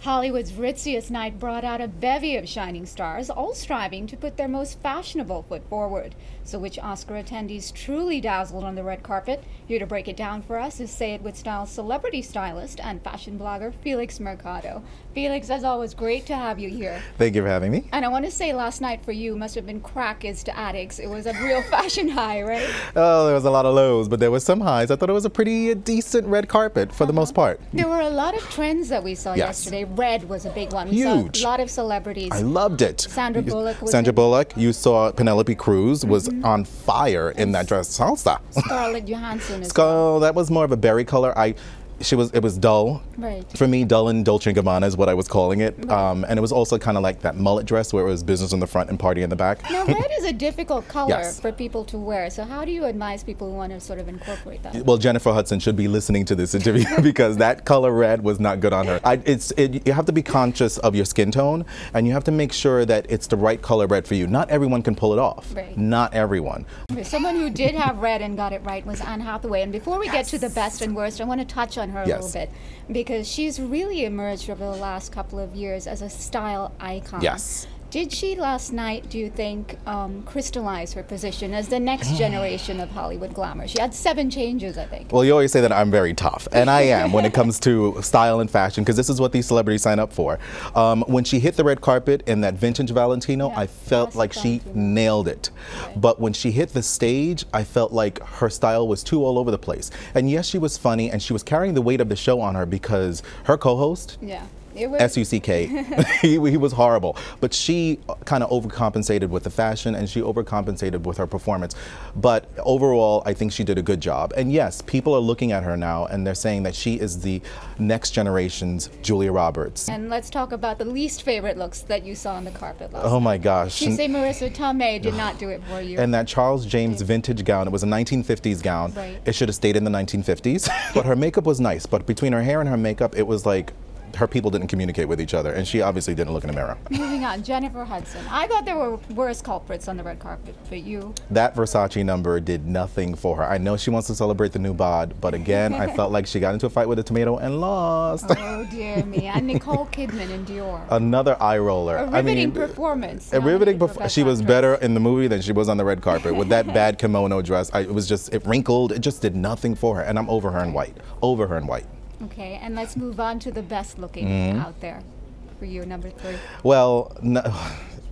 Hollywood's ritziest night brought out a bevy of shining stars, all striving to put their most fashionable foot forward. So which Oscar attendees truly dazzled on the red carpet? Here to break it down for us is Say It With Style celebrity stylist and fashion blogger Felix Mercado. Felix, as always, great to have you here. Thank you for having me. And I want to say last night for you must have been crack is to addicts. It was a real fashion high, right? Oh, there was a lot of lows, but there was some highs. I thought it was a pretty decent red carpet for the most part. There were a lot of trends that we saw yesterday. Red was a big one. We Huge. saw a lot of celebrities. I loved it. Sandra Bullock was Sandra Bullock. You saw Penelope Cruz was on fire in that dress. Salsa. Scarlett Johansson as well. That was more of a berry color. It was dull. Right. For me, dull and Dolce & Gabbana is what I was calling it. Right. And it was also kind of like that mullet dress where it was business in the front and party in the back. Now, red is a difficult color Yes. for people to wear. So how do you advise people who want to sort of incorporate that? Well, Jennifer Hudson should be listening to this interview because that color red was not good on her. You have to be conscious of your skin tone, and you have to make sure that it's the right color red for you. Not everyone can pull it off. Right. Not everyone. Someone who did have red and got it right was Anne Hathaway. And before we get to the best and worst, I want to touch on her a little bit, because she's really emerged over the last couple of years as a style icon. Yes. Did she last night, do you think, crystallize her position as the next generation of Hollywood glamour? She had 7 changes, I think. Well, you always say that I'm very tough, and I am when it comes to style and fashion, because this is what these celebrities sign up for. When she hit the red carpet in that vintage Valentino, I felt like she nailed it. Right. But when she hit the stage, I felt like her style was too all over the place. And yes, she was funny, and she was carrying the weight of the show on her because her co-host, S-U-C-K, he was horrible. But she kind of overcompensated with the fashion, and she overcompensated with her performance. But overall, I think she did a good job. And yes, people are looking at her now, and they're saying that she is the next generation's Julia Roberts. And let's talk about the least favorite looks that you saw on the carpet last Oh night. my gosh. You say Marissa Tomei did not do it for you. And that Charles James vintage gown, it was a 1950s gown. Right. It should have stayed in the 1950s. But her makeup was nice. But between her hair and her makeup, it was like her people didn't communicate with each other, and she obviously didn't look in the mirror. Moving on, Jennifer Hudson. I thought there were worse culprits on the red carpet, but you? That Versace number did nothing for her. I know she wants to celebrate the new bod, but again, I felt like she got into a fight with a tomato and lost. Oh dear me. And Nicole Kidman in Dior. Another eye roller. A riveting performance. A riveting performance. She was better in the movie than she was on the red carpet with that bad kimono dress. It wrinkled. It just did nothing for her, and I'm over her in white. Over her in white. Okay, and let's move on to the best looking out there for you, number 3. Well, no,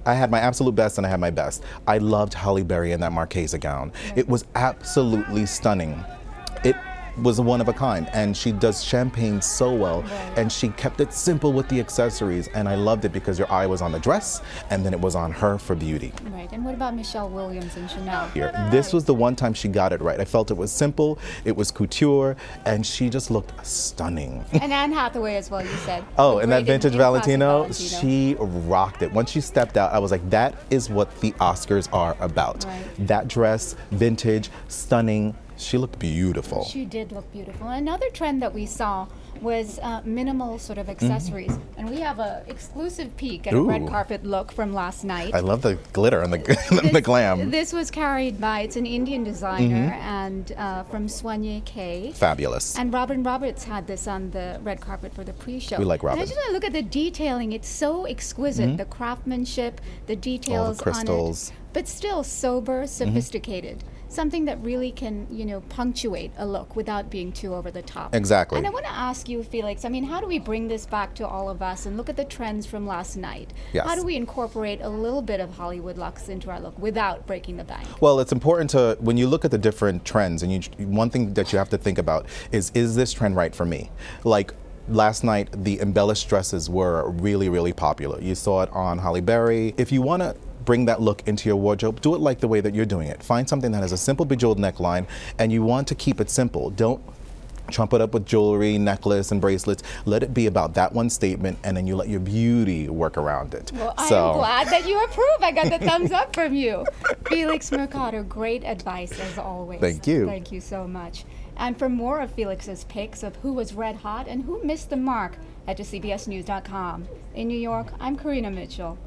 I had my absolute best and I had my best. I loved Halle Berry in that Marchesa gown. It was absolutely stunning. It was one of a kind, and she does champagne so well, and she kept it simple with the accessories, and I loved it because your eye was on the dress and then it was on her for beauty. Right, and what about Michelle Williams and Chanel? This was the one time she got it right. I felt it was simple, it was couture, and she just looked stunning. And Anne Hathaway as well, you said. Oh, and that vintage Valentino, she rocked it. Once she stepped out, I was like, that is what the Oscars are about. Right. That dress, vintage, stunning. She looked beautiful. She did look beautiful. Another trend that we saw was minimal sort of accessories. And we have an exclusive peek at a red carpet look from last night. I love the glitter and the glam. This was carried by, it's an Indian designer, and from Soigné K. Fabulous. And Robin Roberts had this on the red carpet for the pre-show. We like Robin. And I just want to look at the detailing. It's so exquisite. The craftsmanship, the details all the crystals on it. But still sober, sophisticated. Something that really can, punctuate a look without being too over the top. Exactly. And I want to ask you, Felix, how do we bring this back to all of us and look at the trends from last night? Yes. How do we incorporate a little bit of Hollywood looks into our look without breaking the bank? Well, it's important to, when you look at the different trends, and one thing that you have to think about is this trend right for me? Like, last night, the embellished dresses were really, really popular. You saw it on Halle Berry. If you want to bring that look into your wardrobe, do it like the way that you're doing it. Find something that has a simple bejeweled neckline, and you want to keep it simple. Don't trump it up with jewelry, necklace, and bracelets. Let it be about that one statement, and then you let your beauty work around it. Well, I'm glad that you approve. I got the thumbs up from you. Felix Mercado, great advice as always. Thank you. Thank you so much. And for more of Felix's picks of who was red hot and who missed the mark, head to CBSNews.com. In New York, I'm Karina Mitchell.